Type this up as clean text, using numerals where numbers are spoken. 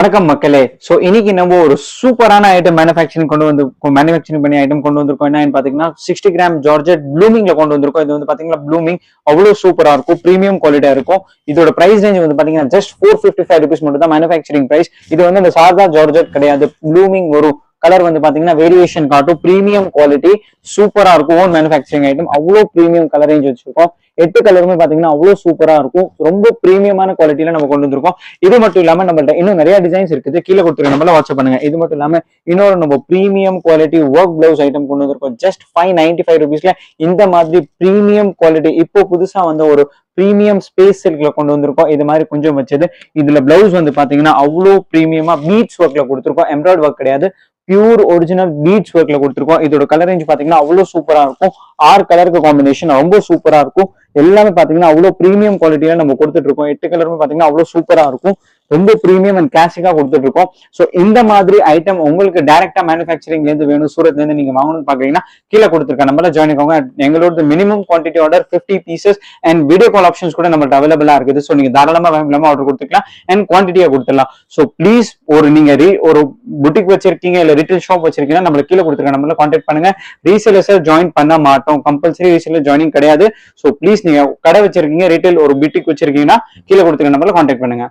வணக்கம் மக்களே. சோ இன்னைக்கு நம்ம ஒரு சூப்பரான ஐட்டம் மேனுஃபேக்சரிங் பண்ணி ஐட்டம் கொண்டு வந்திருக்கோம். என்னன்னு பாத்தீங்கன்னா 60 கிராம் ஜார்ஜெட் ப்ளூமிங்ல கொண்டு வந்திருக்கோம். இது வந்து பாத்தீங்கன்னா ப்ளூமிங் அவ்வளவு சூப்பரா இருக்கும், பிரீமியம் குவாலிட்டியா இருக்கும். இதோட பிரைஸ் ரேஞ்ச் வந்து பாத்தீங்கன்னா ஜஸ்ட் 455 rupees மட்டும் தான் மேனுஃபேக்சரிங் பிரைஸ். இது வந்து இந்த சாதா ஜார்ஜெட் கிடையாது, ப்ளூமிங் வரும். கலர் வந்து பாத்தீங்கன்னா வேரியேஷன் காட்டும், பிரீமியம் குவாலிட்டி சூப்பரா இருக்கும். ஓன் மேனுஃபேக்சரிங் ஐட்டம், அவ்வளவு பிரீமியம் கலர் ரேஞ்ச் வச்சிருக்கோம். 8 கலருமே பாத்தீங்கன்னா அவ்வளவு சூப்பரா இருக்கும். ரொம்ப பிரீமியமான குவாலிட்டியில நம்ம கொண்டு வந்திருக்கோம். இது மட்டும் இல்லாம நம்மள்ட்ட இன்னும் நிறைய டிசைன்ஸ் இருக்குது, கீழே கொடுத்துருக்க நம்மள வாட்ஸ்அப் பண்ணுங்க. இது மட்டும் இல்லாம இன்னொரு நம்ம premium quality work blouse item கொண்டு வந்திருக்கோம். ஜஸ்ட் 595 rupeesல இந்த மாதிரி பிரீமியம் குவாலிட்டி இப்போ புதுசா வந்து ஒரு பிரீமியம் ஸ்பேஸ் சில்க்ல கொண்டு வந்திருக்கோம். இது மாதிரி கொஞ்சம் வச்சது. இதுல பிளவுஸ் வந்து பாத்தீங்கன்னா அவ்வளவு பிரீமியமா பீட்ஸ் ஒர்க்ல கொடுத்துருக்கோம். எம்ப்ராய்டரி ஒர்க் கிடையாது, பியூர் ஒரிஜினல் பீட்ஸ் ஒர்க்ல கொடுத்துருக்கோம். இதோட கலர் ரேஞ்ச் பாத்தீங்கன்னா அவ்வளவு சூப்பரா இருக்கும். 6 கலருக்கு காம்பினேஷன் ரொம்ப சூப்பரா இருக்கும். எல்லாமே பாத்தீங்கன்னா அவ்வளவு பிரீமியம் குவாலிட்டியில நம்ம கொடுத்துட்டு இருக்கோம். 8 கலருமே பாத்தீங்கன்னா அவ்வளவு சூப்பரா இருக்கும். ரொம்ப பிரீமியம் அண்ட் கிளாசிக்கா கொடுத்துட்டு இருக்கோம். சோ இந்த மாதிரி ஐட்டம் உங்களுக்கு டைரக்டா மேனுஃபேக்சரிங்ல இருந்து வேணும், சூரத்ல இருந்து நீங்க வாங்கணும்னு பாக்குறீங்கன்னா கீழே கொடுத்துருக்க நம்மள ஜாயின் ஆகும். எங்களோட minimum quantity order 50 pieces and video call options கூட நம்மள்ட்ட அவைலபிளா இருக்குது. சோ நீங்க தாராளமா ஆர்டர் கொடுத்துக்கலாம் அண்ட் குவான்டிட்டியா கொடுத்துடலாம். சோ ப்ளீஸ் ஒரு புட்டிக் வச்சிருக்கீங்க இல்ல ரீட்டைல் ஷாப் வச்சிருக்கீங்கன்னா நம்மள கீழே கொடுத்துருக்க நம்மள கான்டாக்ட் பண்ணுங்க. ரீசேலர்ஸ் ஜாயின் பண்ண மாட்டோம், கம்பல்சரி ரீசேலர் ஜாயினிங் கிடையாது. சோ ப்ளீஸ் நீங்க கடை வச்சிருக்கீங்க, ரீட்டைல் ஒரு புட்டிக் வச்சிருக்கீங்கன்னா கீழே கொடுத்துருக்க நம்மள கான்டாக்ட் பண்ணுங்க.